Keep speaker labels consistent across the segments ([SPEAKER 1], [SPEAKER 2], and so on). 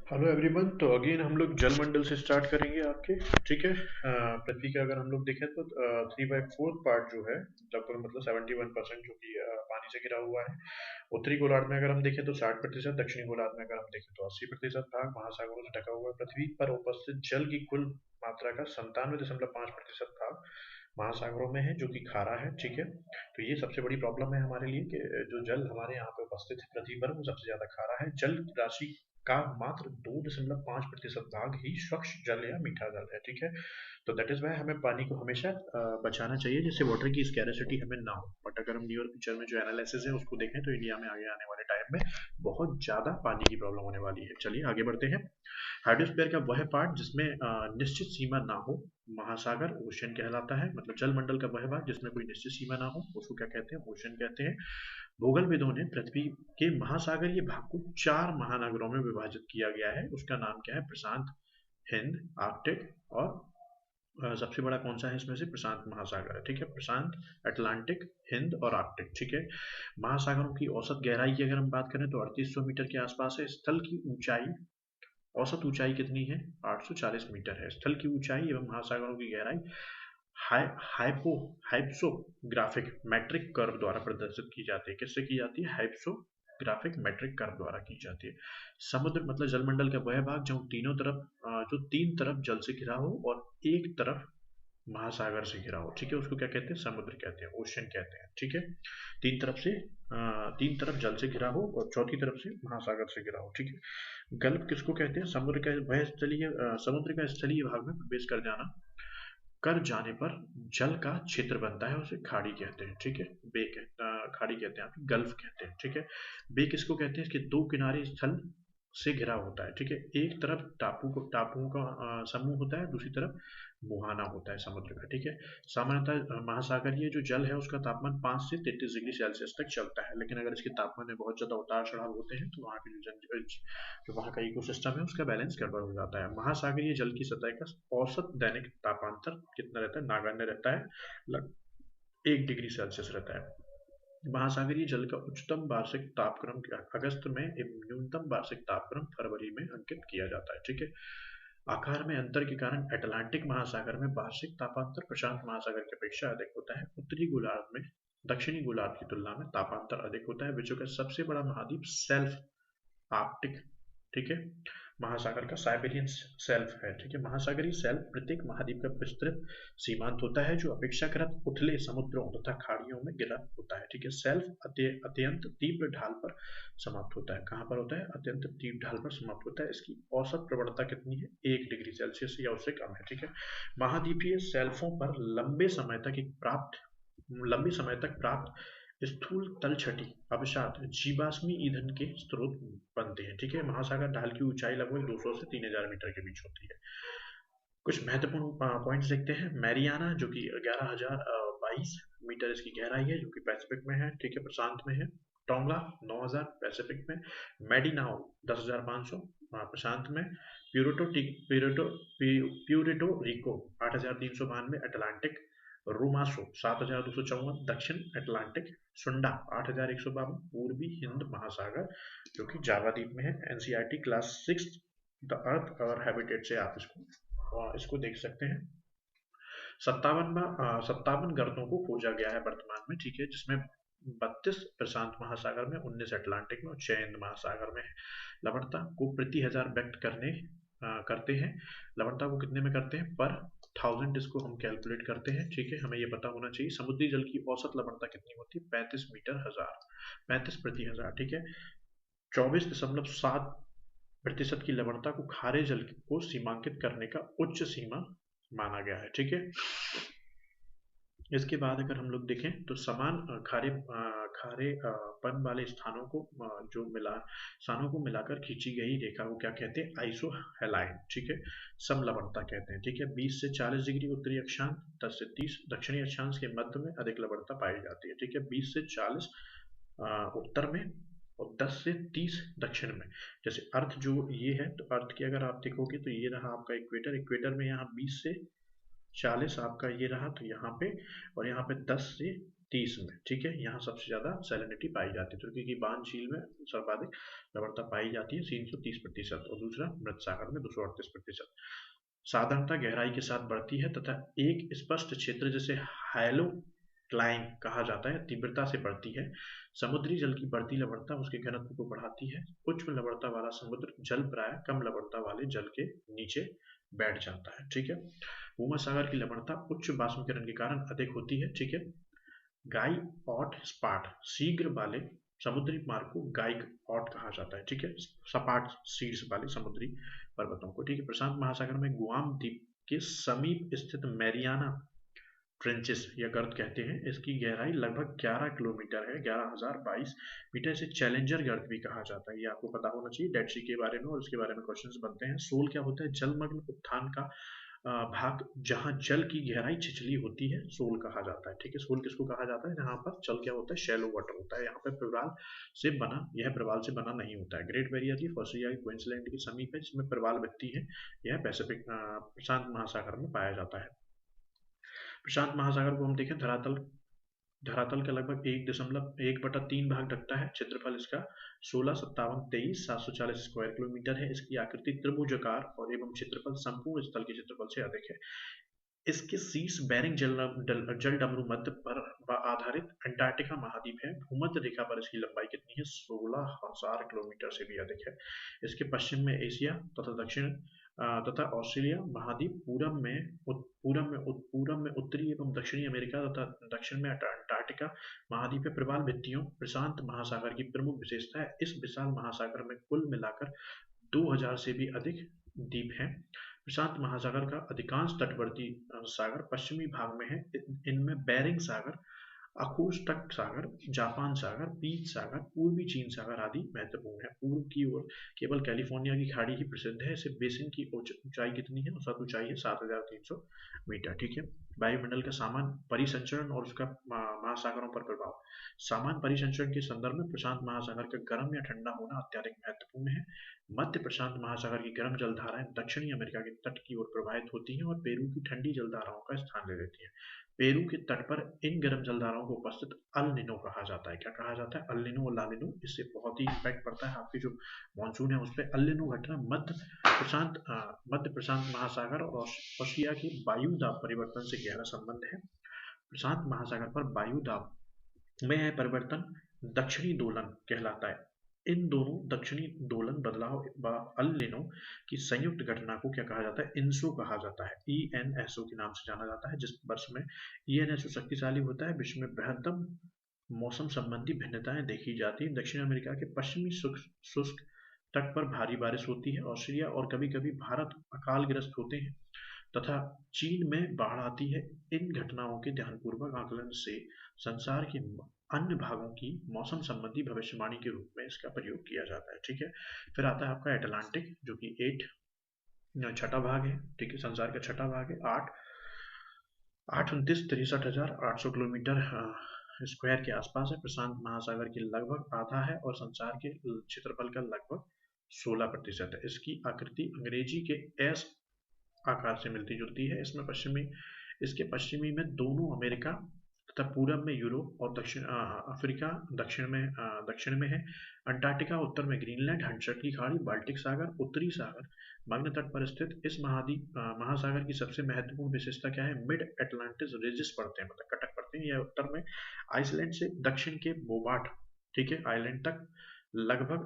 [SPEAKER 1] Hello everyone. तो again हम लोग जल मंडल से स्टार्ट करेंगे आपके। ठीक है। पृथ्वी का अगर हम लोग देखें तो 3/4 पार्ट जो है लगभग मतलब 71% जो कि पानी से घिरा हुआ है। उत्तरी गोलार्ध में अगर हम देखें तो 60%, दक्षिणी गोलार्ध में अगर हम देखें तो 80% भाग महासागरों से ढका हुआ है। पृथ्वी पर उपस्थित जल की कुल मात्रा का 97.5% भाग महासागरों में है, जो कि खारा है। ठीक है। तो ये सबसे बड़ी प्रॉब्लम है हमारे लिए कि जो जल हमारे यहाँ पे उपस्थित है पृथ्वी पर वो सबसे ज्यादा खारा है। जल राशि का मात्र 2.5% भाग ही स्वच्छ जल या मीठा जल है। ठीक है। तो दैट इज वाई हमें पानी को हमेशा बचाना चाहिए, जिससे वाटर की स्कैरसिटी हमें ना हो। बट अगर हम न्यूअर फ्यूचर में जो एनालिसिस है उसको देखें तो इंडिया में आगे आने वाले टाइम में बहुत ज्यादा पानी की प्रॉब्लम होने वाली है। चलिए आगे बढ़ते हैं। हाइड्रोस्फीयर का वह पार्ट जिसमें निश्चित सीमा ना हो, महासागर ओशन कहलाता है। मतलब जल मंडल का वह भाग जिसमें कोई निश्चित सीमा ना हो उसको क्या कहते हैं? ओशन कहते हैं। भूगोलविदों ने पृथ्वी के महासागरीय भाग को 4 महानगरों में विभाजित किया गया है। उसका नाम क्या है? प्रशांत, हिंद, आर्कटिक और सबसे बड़ा कौन सा है इसमें से? प्रशांत महासागर है। ठीक है। प्रशांत, अटलांटिक, हिंद और आर्कटिक। ठीक है। महासागरों की औसत गहराई की अगर हम बात करें तो 3800 मीटर के आसपास है। स्थल की ऊंचाई, औसत ऊंचाई कितनी है? 840 मीटर है। स्थल की ऊंचाई एवं महासागरों की गहराई हाइ हाइपो हाइप्सोग्राफिक मैट्रिक कर्व द्वारा प्रदर्शित की जाती है। किससे की जाती है? हाइप्सोग्राफिक मैट्रिक कर्व द्वारा की जाती है। समुद्र मतलब जलमंडल का वह भाग जो तीनों तरफ जो तीन तरफ जल से घिरा हो और एक तरफ महासागर से घिरा हो। ठीक है। उसको क्या कहते हैं? समुद्र कहते हैं, ओशन कहते हैं। ठीक है। तीन तरफ से तीन तरफ जल से घिरा हो और चौथी तरफ से महासागर से घिरा हो। ठीक है। गल्फ किसको कहते हैं? समुद्र का वह स्थलीय समुद्र का स्थलीय भाग में प्रवेश कर जाने पर जल का क्षेत्र बनता है, उसे खाड़ी कहते हैं। ठीक है। खाड़ी कहते हैं, आप गल्फ कहते हैं। ठीक है। बे किसको कहते हैं? इसके दो किनारे स्थल से घिरा होता है। ठीक है। एक तरफ टापुओं का समूह होता है, दूसरी तरफ मुहाना होता है समुद्र का। ठीक है। सामान्यतः महासागरीय जो जल है उसका तापमान 5 से 33 डिग्री सेल्सियस तक चलता है, लेकिन अगर इसके तापमान में बहुत ज्यादा उतार चढ़ाव होते हैं तो वहाँ के जो वहाँ का इकोसिस्टम है उसका बैलेंस गड़बड़ हो जाता है। महासागरीय जल की सतह का औसत दैनिक तापांतर कितना रहता है? नागण्य रहता है, लगभग 1 डिग्री सेल्सियस रहता है। महासागरीय जल का उच्चतम वार्षिक तापक्रम अगस्त में एवं न्यूनतम वार्षिक तापक्रम फरवरी में अंकित किया जाता है। ठीक है। आकार में अंतर के कारण अटलांटिक महासागर में वार्षिक तापांतर प्रशांत महासागर की अपेक्षा अधिक होता है। उत्तरी गोलार्ध में दक्षिणी गोलार्ध की तुलना में तापांतर अधिक होता है। विश्व का सबसे बड़ा महाद्वीप सेल्फ आर्कटिक, ठीक है, महासागर का साइबेरियन सेल्फ है। ठीक है। महासागरीय सेल्फ प्रत्येक महाद्वीप का विस्तृत सीमांत होता है जो अपेक्षाकृत उथले समुद्रों तथा खाड़ियों में गिरा होता है। ठीक है। सेल्फ अत्यंत तीव्र ढाल पर समाप्त होता है। कहाँ पर होता है? अत्यंत तीव्र ढाल पर समाप्त होता है। इसकी औसत प्रवणता कितनी है? 1 डिग्री सेल्सियस या उससे कम है। ठीक है। महाद्वीपीय सेल्फों पर लंबे समय तक प्राप्त स्थूल तलछटी अवसाद जीवाश्मी ईंधन के स्रोत बनते हैं। ठीक है। महासागर ढाल की ऊंचाई लगभग 200 से 3000 मीटर के बीच होती है। कुछ महत्वपूर्ण पॉइंट्स देखते हैं। मैरियाना जो कि 11,022 मीटर इसकी गहराई है, जो कि पैसिफिक में है। ठीक है, प्रशांत में है। टोंगा 9000 पैसिफिक में। मेडिनाओ 10,500 प्रशांत में। प्यूरिटो प्यूरिटो रिको 8,392 अटलांटिक। रोमासो 7,254 दक्षिण अटलांटिक। सुंडा 8,152 पूर्वी हिंद महासागर, जो कि जावा द्वीप में है। एनसीईआरटी क्लास 6 द अर्थ और हैबिटेट से आप इसको देख सकते हैं। 57 गर्तों को खोजा गया है वर्तमान में। ठीक है। जिसमें 32 प्रशांत महासागर में, 19 अटलांटिक में और 6 हिंद महासागर में है। लवणता को प्रति हजार व्यक्त करते हैं। लवणता को कितने में करते हैं? पर 1000 इसको हम कैलकुलेट करते हैं। ठीक है। हमें ये पता होना चाहिए। समुद्री जल की औसत लवणता कितनी होती है? 35 मीटर हजार, 35 प्रति हजार। ठीक है। 24.7% की लवणता को खारे जल को सीमांकित करने का उच्च सीमा माना गया है। ठीक है। इसके बाद अगर हम लोग देखें तो समान खारे पन वाले स्थानों को मिलाकर खींची गई रेखा को क्या कहते हैं? आइसो हेलाइन। ठीक है। समलवणता कहते हैं। ठीक है। 20 से 40 डिग्री उत्तरी अक्षांश, 10 से 30 दक्षिणी अक्षांश के मध्य में अधिक लवणता पाई जाती है। ठीक है। 20 से 40 उत्तर में और 10 से 30 दक्षिण में। जैसे अर्थ जो ये है, तो अर्थ की अगर आप देखोगे तो ये रहा आपका इक्वेटर। इक्वेटर में यहाँ 20 से 40 आपका ये रहा, तो यहाँ पे और यहाँ पे 10 से 30 में, ठीक है। यहाँ सबसे ज्यादा सैलिनिटी पाई जाती है। तुर्की की बान झील में सर्वाधिक लवणता पाई जाती है 330%, और दूसरा मृत सागर में 238%। साधारणतः गहराई के साथ बढ़ती है तथा एक स्पष्ट क्षेत्र जिसे हाइलो क्लाइम कहा जाता है तीव्रता से बढ़ती है। समुद्री जल की बढ़ती लवणता उसके घनत्व को बढ़ाती है। उच्च लवणता वाला समुद्र जल प्राय कम लवणता वाले जल के नीचे बैठ जाता है, ठीक है। भूमध्य सागर की लवणता उच्च बाष्पीकरण के कारण अधिक होती है, ठीक है। गाई ऑट स्पाट शीघ्र वाले समुद्री मार्ग को गाई ऑट कहा जाता है, ठीक है। सपाट शीर्ष वाले समुद्री पर्वतों को, ठीक है। प्रशांत महासागर में गुआम द्वीप के समीप स्थित मैरियाना ट्रेंचेस या गर्त कहते हैं। इसकी गहराई लगभग 11 किलोमीटर है, 11,022 मीटर। इसे चैलेंजर गर्त भी कहा जाता है, ये आपको पता होना चाहिए डेड सी के बारे में, और उसके बारे में क्वेश्चंस बनते हैं। सोल क्या होता है? जलमग्न उत्थान का भाग जहां जल की गहराई छिछली होती है, सोल कहा जाता है, ठीक है। सोल किसको कहा जाता है? जहां पर जल क्या होता है? शैलो वाटर होता है। यहाँ पर प्रवाल से बना, यह प्रवाल से बना नहीं होता है। ग्रेट बैरियर रीफ ऑस्ट्रेलिया के क्वींसलैंड के समीप है, जिसमें प्रवाल व्यक्ति है। यह पैसिफिक प्रशांत महासागर में पाया जाता है। प्रशांत महासागर को हम देखें, धरातल धरातल का लगभग 1.1/3 भाग ढकता है। क्षेत्रफल इसका 16,57,23,740 स्क्वायर किलोमीटर है। इसकी आकृति त्रिभुजाकार और एवं क्षेत्रफल संपूर्ण स्थल के क्षेत्रफल से अधिक है। इसके शीर्ष बेरिंग जल डमरू मध्य पर आधारित अंटार्कटिका महाद्वीप है। भूमध्य रेखा पर इसकी लंबाई कितनी है? 16,000 किलोमीटर से भी अधिक है। इसके पश्चिम में एशिया तथा दक्षिण तथा ऑस्ट्रेलिया महाद्वीप, पूरब में उत्तरी एवं दक्षिणी अमेरिका तथा दक्षिण में अंटार्कटिका महाद्वीप है। प्रवाल भित्तियों प्रशांत महासागर की प्रमुख विशेषता है। इस विशाल महासागर में कुल मिलाकर 2000 से भी अधिक द्वीप हैं। प्रशांत महासागर का अधिकांश तटवर्ती सागर पश्चिमी भाग में है। इनमें बेरिंग सागर, अकोष्टक सागर, जापान सागर, पीच सागर, पूर्वी चीन सागर आदि महत्वपूर्ण है। पूर्व की ओर केवल कैलिफोर्निया की खाड़ी ही प्रसिद्ध है। इसे बेसिन की ऊंचाई कितनी है? औसत ऊंचाई है 7,300 मीटर, ठीक है। वायुमंडल का सामान्य परिसंचरण और उसका महासागरों पर प्रभाव। सामान्य परिसंचरण के संदर्भ में प्रशांत महासागर का गर्म या ठंडा होना अत्यधिक महत्वपूर्ण है। मध्य प्रशांत महासागर की गर्म जलधाराएं दक्षिणी अमेरिका के तट की ओर प्रवाहित होती हैं और पेरू की ठंडी जलधाराओं का स्थान ले लेती हैं। पेरू के तट पर इन गर्म जलधाराओं को उपस्थित अल निनो कहा जाता है। क्या कहा जाता है? अल निनो और ला निनो। इससे बहुत ही इम्पैक्ट पड़ता है आपकी जो मानसून है उस पर। अल निनो घटना मध्य प्रशांत महासागर और ऑस्ट्रेलिया के वायु दाब परिवर्तन से गहरा संबंध है। प्रशांत महासागर पर वायु दाब में यह परिवर्तन दक्षिणी दोलन कहलाता है। इन दोनों दक्षिणी दोलन बदलाव व अल निनो की संयुक्त घटना को क्या कहा जाता है? इंसो कहा जाता है। ENSO के नाम से जाना जाता है। जिस वर्ष में ENSO शक्तिशाली होता है, विश्व में बृहत्तम मौसम संबंधी भिन्नताएं देखी जाती हैं। दक्षिण अमेरिका के पश्चिमी शुष्क तट पर भारी बारिश होती है। ऑस्ट्रेलिया और कभी कभी भारत अकालग्रस्त होते हैं तथा चीन में बाढ़ आती है। इन घटनाओं के ध्यानपूर्वक आकलन से संसार के अन्य भागों की मौसम संबंधी भविष्यवाणी के रूप में इसका प्रयोग किया जाता है, ठीक है। फिर आता है आपका अटलांटिक, जो कि छठा भाग है, ठीक है। संसार का छठा भाग है। 8,29,63,800 किलोमीटर स्क्वायर के आसपास है। प्रशांत महासागर की लगभग आधा है और संसार के क्षेत्रफल का लगभग 16% है। इसकी आकृति अंग्रेजी के एस आकार से मिलती जुलती है। इसके पश्चिमी में दोनों अमेरिका तथा पूरब में यूरोप और दक्षिण अफ्रीका दक्षिण में है। अंटार्कटिका उत्तर में ग्रीनलैंड, हडसन की खाड़ी, बाल्टिक सागर, उत्तरी सागर मग्न तट पर स्थित। इस महासागर की सबसे महत्वपूर्ण विशेषता क्या है? मिड अटलांटिस रिजिस पड़ते हैं, मतलब कटक पड़ते हैं। यह उत्तर में आइसलैंड से दक्षिण के बोबार्ट, ठीक है, आइलैंड तक लगभग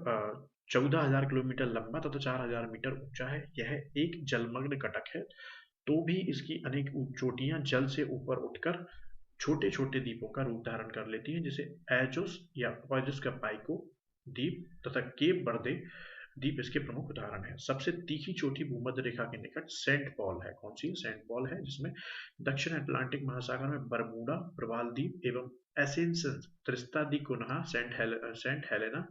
[SPEAKER 1] 14,000 किलोमीटर लंबा तथा 4,000 मीटर ऊंचा है। यह एक जलमग्न कटक है, तो भी इसकी अनेक चोटियां जल से ऊपर उठकर छोटे छोटे द्वीपों का रूप धारण कर लेती हैं, जिसे एजोस या वाइजस का पाइको द्वीप तथा केप बर्दे द्वीप इसके प्रमुख उदाहरण है। सबसे तीखी चोटी भूमध्य रेखा के निकट सेंट पॉल है। कौन सी? सेंट पॉल है, जिसमें दक्षिण अटलांटिक महासागर में बरमूडा प्रवाल द्वीप एवं एसेंशन त्रिस्ता दी कुनहा सेंट हेलेना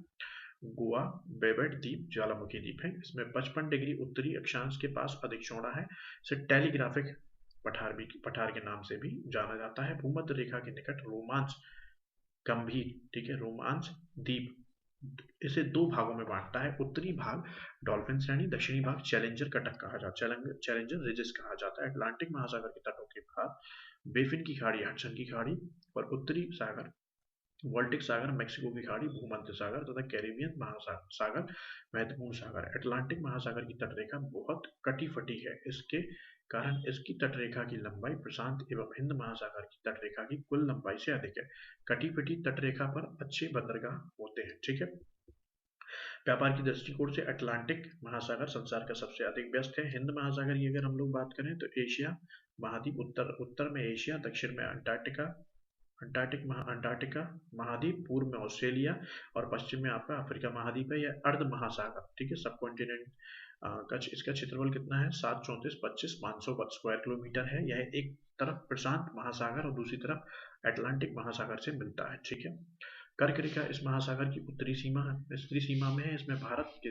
[SPEAKER 1] गोवा बेबेट द्वीप ज्वालामुखी द्वीप है। इसमें 55 डिग्री उत्तरी अक्षांश के पास अधिक चौड़ा है। इसे टेलीग्राफिक पठार के नाम से भी जाना जाता है। भूमध्य रेखा के निकट रोमांच गंभीर, ठीक है, रोमांच द्वीप इसे दो भागों में बांटता है। उत्तरी भाग डॉल्फिन श्रेणी, दक्षिणी भाग चैलेंजर कटक कहा जाता है, चैलेंजर रिजेस कहा जाता है। अटलांटिक महासागर के तटों के बाद बेफिन की खाड़ी, हडसन की खाड़ी और उत्तरी सागर, बाल्टिक सागर, मेक्सिको की खाड़ी, भूमध्य सागर तथा कैरिबियन महासागर महत्वपूर्ण सागर। अटलांटिक महासागर की तटरेखा बहुत कटी फटी है, इसके कारण इसकी तटरेखा की लंबाई प्रशांत एवं हिंद महासागर की तटरेखा की कुल लंबाई से अधिक है। कटी फटी तटरेखा पर अच्छे बंदरगाह होते हैं। ठीक है। व्यापार की दृष्टिकोण से अटलांटिक महासागर संसार का सबसे अधिक व्यस्त है। हिंद महासागर की अगर हम लोग बात करें तो एशिया महाद्वीप, उत्तर में एशिया, दक्षिण में अंटार्कटिका महाद्वीप, पूर्व में ऑस्ट्रेलिया और पश्चिम में आपका अफ्रीका महाद्वीप है। यह अर्ध महासागर, ठीक है, सब कॉन्टिनेंट का इसका क्षेत्रफल कितना है? 734-25 स्क्वायर किलोमीटर है। यह एक तरफ प्रशांत महासागर और दूसरी तरफ अटलांटिक महासागर से मिलता है। ठीक है। कर्क रेखा इस महासागर की उत्तरी सीमा में है। इसमें भारत के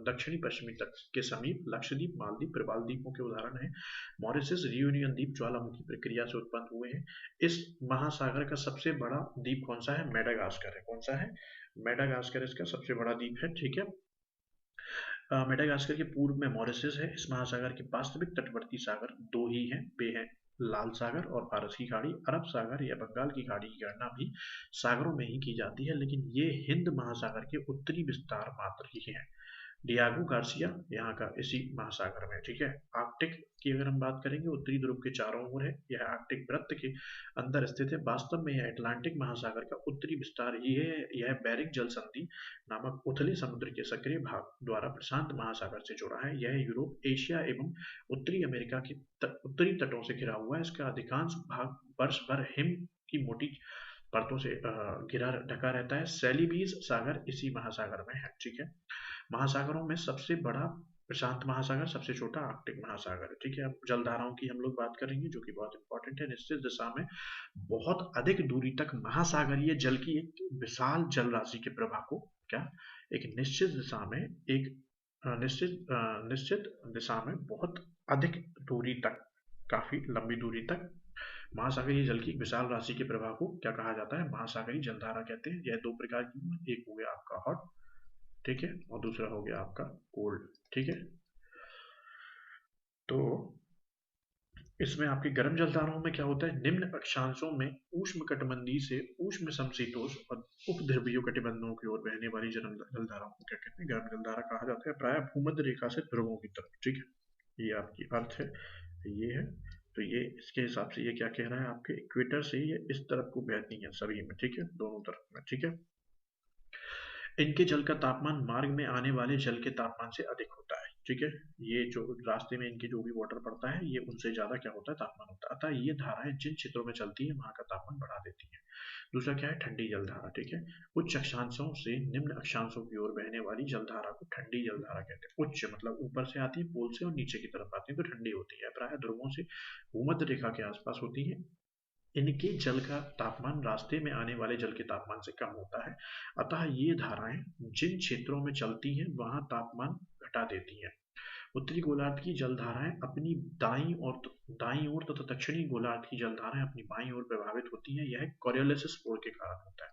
[SPEAKER 1] दक्षिणी पश्चिमी तट के समीप लक्षद्वीप, मालदीव, प्रवाल द्वीपों के उदाहरण हैं। मॉरिशस, रियूनियन द्वीप ज्वालामुखी प्रक्रिया से उत्पन्न हुए हैं। इस महासागर का सबसे बड़ा द्वीप कौन सा है? मेडागास्कर है। कौन सा है? मेडागास्कर इसका सबसे बड़ा द्वीप है। ठीक है। मेडागास्कर के पूर्व में मॉरिशस है। इस महासागर के वास्तविक तटवर्ती सागर दो ही हैं, वे हैं लाल सागर और फारस की खाड़ी। अरब सागर या बंगाल की खाड़ी की गणना भी सागरों में ही की जाती है, लेकिन ये हिंद महासागर के उत्तरी विस्तार मात्र ही हैं। डियागो गार्सिया यहाँ का इसी महासागर में। ठीक है। आर्कटिक की अगर हम बात करेंगे, उत्तरी ध्रुव के चारों ओर है। यह आर्कटिक वृत्त के अंदर स्थित है। वास्तव में यह अटलांटिक महासागर का उत्तरी विस्तार ही है। यह बेरिंग जल संधि नामक उथले समुद्र के सक्रिय भाग द्वारा प्रशांत महासागर से जुड़ा है। यह यूरोप, एशिया एवं उत्तरी अमेरिका के उत्तरी तटों से घिरा हुआ है। इसका अधिकांश भाग वर्ष भर हिम की मोटी परतों से घिरा ढका रहता है। सेलिबीज सागर इसी महासागर में है। ठीक है। महासागरों में सबसे बड़ा प्रशांत महासागर, सबसे छोटा आर्कटिक महासागर है। ठीक है। अब जलधाराओं की हम लोग बात करेंगे, जो कि बहुत इंपॉर्टेंट है। निश्चित दिशा में बहुत अधिक दूरी तक महासागरीय जल की एक विशाल जल राशि के प्रवाह को क्या एक निश्चित दिशा में एक निश्चित दिशा में बहुत अधिक दूरी तक, काफी लंबी दूरी तक महासागरीय जल की विशाल राशि के प्रवाह को क्या कहा जाता है? महासागरीय जलधारा कहते हैं। यह दो प्रकार की, एक हो गया आपका हॉट, ठीक है, और दूसरा हो गया आपका कोल्ड। ठीक है। तो इसमें आपकी गर्म जलधाराओं में क्या होता है? निम्न अक्षांशों में उष्णकटिबंधीय से उष्ण समशीतोष्ण और उपध्रुवीय कटिबंधों की ओर बहने वाली जलधाराओं को क्या कहते हैं? गर्म जलधारा कहा जाता है। प्राय भूमध्य रेखा से ध्रुवों की तरफ। ठीक है। ये आपकी अर्थ है, ये है। तो ये इसके हिसाब से ये क्या कह रहा है? आपके इक्वेटर से ये इस तरफ को बहती है सभी में। ठीक है, दोनों तरफ में। ठीक है। इनके जल का तापमान मार्ग में आने वाले जल के तापमान से अधिक होता है। ठीक है। ये जो रास्ते में इनके जो भी वाटर पड़ता है, ये उनसे ज्यादा क्या होता है? तापमान होता है। अतः ये धाराएं जिन क्षेत्रों में चलती है, वहां का तापमान बढ़ा देती है। दूसरा क्या है? ठंडी जलधारा। ठीक है। उच्च अक्षांशों से निम्न अक्षांशों की ओर बहने वाली जलधारा को ठंडी जलधारा कहते हैं। उच्च मतलब ऊपर से आती है पोल से और नीचे की तरफ आती है तो ठंडी होती है। प्राय ध्रुवों से भूमध्य रेखा के आसपास होती है। इनके जल का तापमान रास्ते में आने वाले जल के तापमान से कम होता है। अतः ये धाराएं जिन क्षेत्रों में चलती हैं, वहां तापमान घटा देती हैं। उत्तरी गोलार्ध की जलधाराएं अपनी दाईं ओर तथा दक्षिणी गोलार्ध की जलधाराएं अपनी बाईं ओर प्रभावित होती हैं। यह कोरियोलिस पोल के कारण होता है।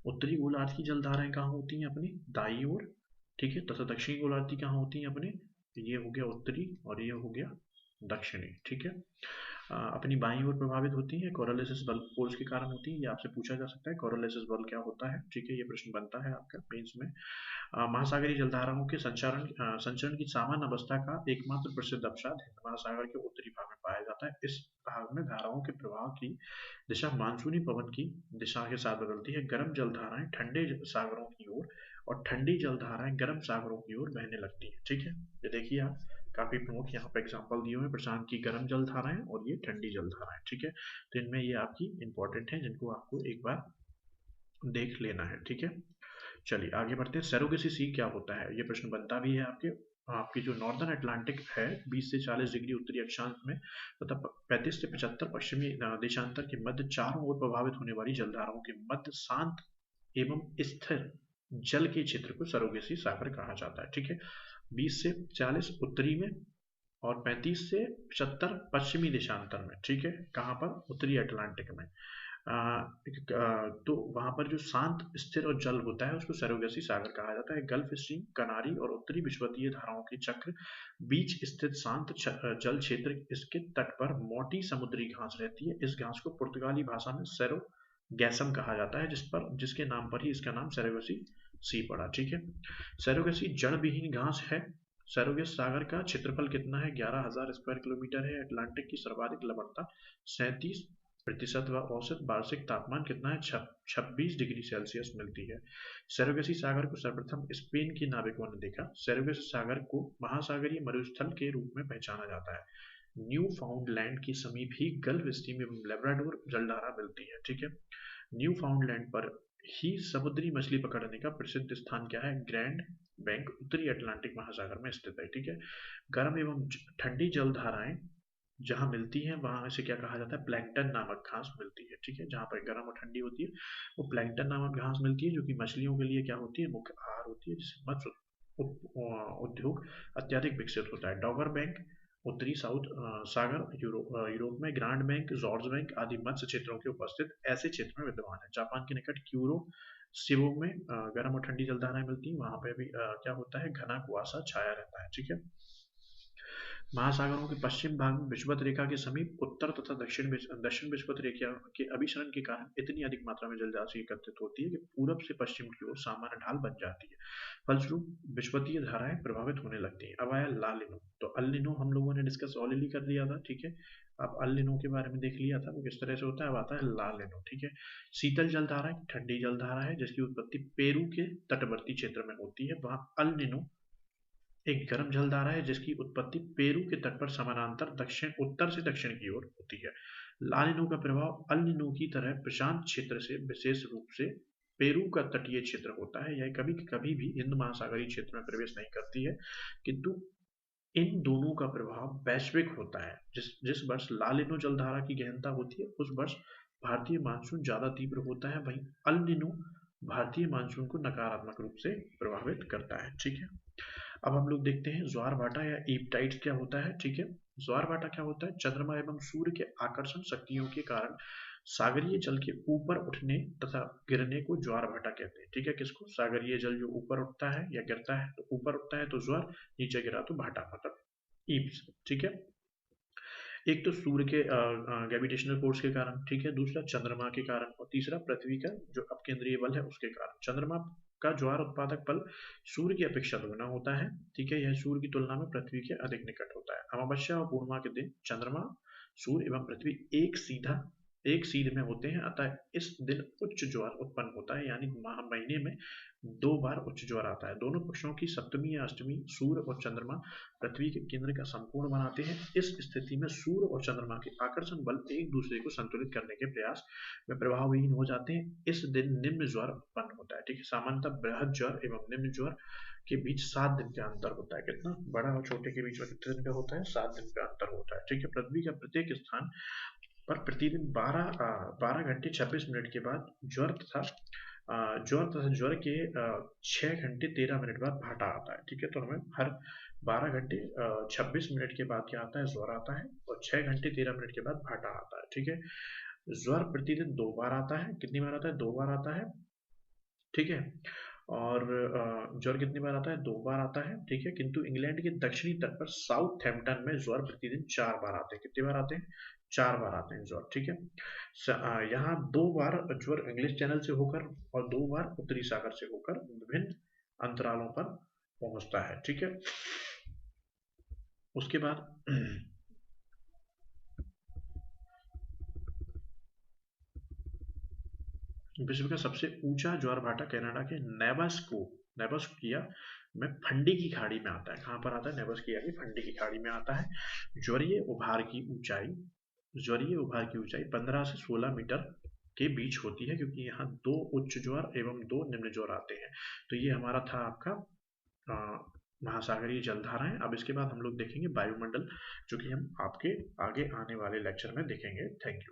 [SPEAKER 1] उत्तरी गोलार्ध की जलधाराएं कहाँ होती हैं? अपनी दाईं ओर। ठीक है। तथा दक्षिणी गोलार्ध की कहाँ होती हैं? अपने, ये हो गया उत्तरी और ये हो गया दक्षिणी। ठीक है। अपनी बाईं ओर प्रभावित होती है। कोरियोलिस बल फोर्स के कारण होती है। ये आपसे पूछा जा सकता है कोरियोलिस बल क्या होता है। ठीक है। ये प्रश्न बनता है आपका मेंस में। महासागरीय जलधाराओं के संचरण की सामान्य अवस्था का एकमात्र प्रसिद्ध अवसाद हिंद महासागर के उत्तरी भाग में पाया जाता है। इस भाग में धाराओं के प्रवाह की दिशा मानसूनी पवन की दिशा के साथ बदलती है। गर्म जलधाराएं ठंडे सागरों की ओर और ठंडी जलधाराएं गर्म सागरों की ओर बहने लगती है। ठीक है। ये देखिए आप, काफी प्रमुख यहाँ पे एग्जाम्पल दिए हुए हैं, प्रशांत की गर्म जलधाराएं और ये ठंडी जलधाराएं। ठीक है। तो इनमें ये आपकी इंपॉर्टेंट है, जिनको आपको एक बार देख लेना है। ठीक है। चलिए आगे बढ़ते हैं। सरोगेसी सी क्या होता है? ये प्रश्न बनता भी है आपकी जो नॉर्दर्न अटलांटिक है 20 से 40 डिग्री उत्तरी अक्षांश में तथा 35 से 75 पश्चिमी देशांतर के मध्य चारों ओर प्रभावित होने वाली जलधाराओं के मध्य शांत एवं स्थिर जल के क्षेत्र को सरोगेसी सागर कहा जाता है। ठीक है। 20 से 40 उत्तरी में और 35 से 75 पश्चिमी देशांतर में। ठीक है। कहाँ पर? उत्तरी अटलांटिक में। तो वहां पर जो शांत स्थिर और जल होता है उसको सरोगेसी सागर कहा जाता है। गल्फ स्ट्रीम, कनारी और उत्तरी विषुवतीय धाराओं के चक्र बीच स्थित शांत जल क्षेत्र, इसके तट पर मोटी समुद्री घास रहती है। इस घास को पुर्तगाली भाषा में सेरो गैसम कहा जाता है, जिसके नाम पर ही इसका नाम सरोगेसी सी पड़ा। ठीक है, सरोगेसी जड़ विहीन घास है। सरोगेस सागर का क्षेत्रफल कितना है? 11,000 स्क्वायर किलोमीटर है। अटलांटिक की सर्वाधिक लवणता 37% व औसत वार्षिक तापमान कितना है? 26 डिग्री सेल्सियस मिलती है। सरोगेसी सागर को सर्वप्रथम स्पेन के नाविकों ने देखा। सरोगेसी सागर को महासागरीय मरुस्थल के रूप में पहचाना जाता है। न्यू फाउंडलैंड के समीप ही गल्फ स्ट्रीम एवं लेब्राडोर जलधारा मिलती है। ठीक है, न्यू फाउंडलैंड पर ही समुद्री मछली पकड़ने का प्रसिद्ध स्थान क्या है? ग्रैंड बैंक उत्तरी अटलांटिक महासागर में स्थित है। ठीक है, गर्म एवं ठंडी जलधाराएं जहां मिलती है वहां इसे क्या कहा जाता है? प्लैंकटन नामक घास मिलती है। ठीक है, जहां पर गर्म और ठंडी होती है वो प्लैंकटन नामक घास मिलती है, जो कि मछलियों के लिए क्या होती है? मुख्य आहार होती है, जिससे मत्स्य उद्योग अत्यधिक विकसित होता है। डॉगर बैंक उत्तरी साउथ सागर यूरोप में, ग्रांड बैंक, जॉर्ज बैंक आदि मत्स्य क्षेत्रों के उपस्थित ऐसे क्षेत्र में विद्यमान है। जापान के निकट क्यूरो सिबो में गर्म और ठंडी जलधाराएं मिलती हैं। वहां पे भी क्या होता है? घना कुआसा छाया रहता है। ठीक है, महासागरों के पश्चिम भाग में विषुवत रेखा के समीप उत्तर तथा दक्षिण विषुवत रेखा के अभिसरण के कारण इतनी अधिक मात्रा में जल राशि एकत्रित होती है कि पूरब से पश्चिम की ओर सामान्य ढाल बन जाती है। फलस्वरूप विषुवतीय धाराएं प्रभावित होने लगती हैं। अब आया ला निनो। तो अल निनो हम लोगों ने डिस्कस ऑलरेडी कर लिया था। ठीक है, अब अल निनो के बारे में देख लिया था वो किस तरह से होता है। अब आता है ला निनो। ठीक है, शीतल जलधारा ठंडी जलधारा है जिसकी उत्पत्ति पेरू के तटवर्ती क्षेत्र में होती है। वहां अल निनो एक गर्म जलधारा है जिसकी उत्पत्ति पेरू के तट पर समानांतर उत्तर से दक्षिण की ओर होती है। ला निनो का प्रभाव अल निनो की तरह प्रशांत क्षेत्र से विशेष रूप से पेरू का तटीय क्षेत्र होता है। यह कभी कभी भी हिंद महासागरीय क्षेत्र में प्रवेश नहीं करती है, किंतु इन दोनों का प्रभाव वैश्विक होता है। जिस जिस वर्ष ला निनो जलधारा की गहनता होती है उस वर्ष भारतीय मानसून ज्यादा तीव्र होता है, वहीं अल निनो भारतीय मानसून को नकारात्मक रूप से प्रभावित करता है। ठीक है, अब हम लोग देखते हैं ज्वार भाटा या ईप टाइड्स क्या होता है। ठीक है, ज्वार भाटा क्या होता है? चंद्रमा एवं सूर्य के आकर्षण शक्तियों के कारण सागरीय जल के ऊपर उठने तथा गिरने को ज्वार भाटा कहते हैं। ठीक है, किसको? सागरीय जल जो ऊपर उठता है या गिरता है, तो ऊपर उठता है तो ज्वार, नीचे गिरा तो भाटा, मतलब ईप्स। ठीक है, एक तो सूर्य के ग्रेविटेशनल फोर्स के कारण, ठीक है, दूसरा चंद्रमा के कारण, और तीसरा पृथ्वी का जो अपकेंद्रीय बल है उसके कारण। चंद्रमा का ज्वार उत्पादक बल सूर्य की अपेक्षा दोगुना होता है। ठीक है, यह सूर्य की तुलना में पृथ्वी के अधिक निकट होता है। अमावस्या और पूर्णिमा के दिन चंद्रमा, सूर्य एवं पृथ्वी एक सीध में होते हैं, अतः इस दिन उच्च ज्वार उत्पन्न होता है, यानी महीने में 2 बार उच्च ज्वार आता है। दोनों पक्षों की सप्तमी या अष्टमी सूर्य और चंद्रमा पृथ्वी के केंद्र का समकोण बनाते हैं। इस स्थिति में सूर्य और चंद्रमा के आकर्षण बल एक दूसरे को संतुलित करने के प्रयास में प्रभावहीन हो जाते हैं। इस दिन निम्न ज्वार उत्पन्न होता है। ठीक है, सामान्यतः बृहद ज्वार एवं निम्न ज्वार के बीच 7 दिन का अंतर होता है। कितना? बड़ा और छोटे के बीच में कितने दिन का होता है? 7 दिन का अंतर होता है। ठीक है, पृथ्वी का प्रत्येक स्थान पर प्रतिदिन 12 घंटे 26 मिनट के बाद ज्वर के 6 घंटे 13 मिनट बाद भाटा आता है। ठीक है, तो हमें हर 12 घंटे 26 मिनट के बाद क्या आता है? ज्वर आता है, और 6 घंटे 13 मिनट के बाद भाटा आता है। ठीक है, ज्वर प्रतिदिन 2 बार आता है। कितनी बार आता है? 2 बार आता है। ठीक है, और ज्वर कितनी बार आता है? 2 बार आता है। ठीक है, किंतु इंग्लैंड के दक्षिणी तट पर साउथहैम्पटन में ज्वर प्रतिदिन 4 बार आते हैं। कितनी बार आते हैं? 4 बार आते हैं ज्वर। ठीक है, यहाँ 2 बार ज्वर इंग्लिश चैनल से होकर और 2 बार उत्तरी सागर से होकर विभिन्न अंतरालों पर पहुंचता है। ठीक है, उसके बाद विश्व का सबसे ऊंचा ज्वार भाटा कनाडा के नेब्रास्किया में फंडी की खाड़ी में आता है। कहाँ पर आता है? नेब्रास्किया की फंडी की खाड़ी में आता है। ज्वरीय उभार की ऊंचाई 15 से 16 मीटर के बीच होती है, क्योंकि यहाँ 2 उच्च ज्वार एवं 2 निम्न ज्वार आते हैं। तो ये हमारा था आपका महासागरीय जलधाराएं। अब इसके बाद हम लोग देखेंगे वायुमंडल, जो कि हम आपके आगे आने वाले लेक्चर में देखेंगे। Thank you.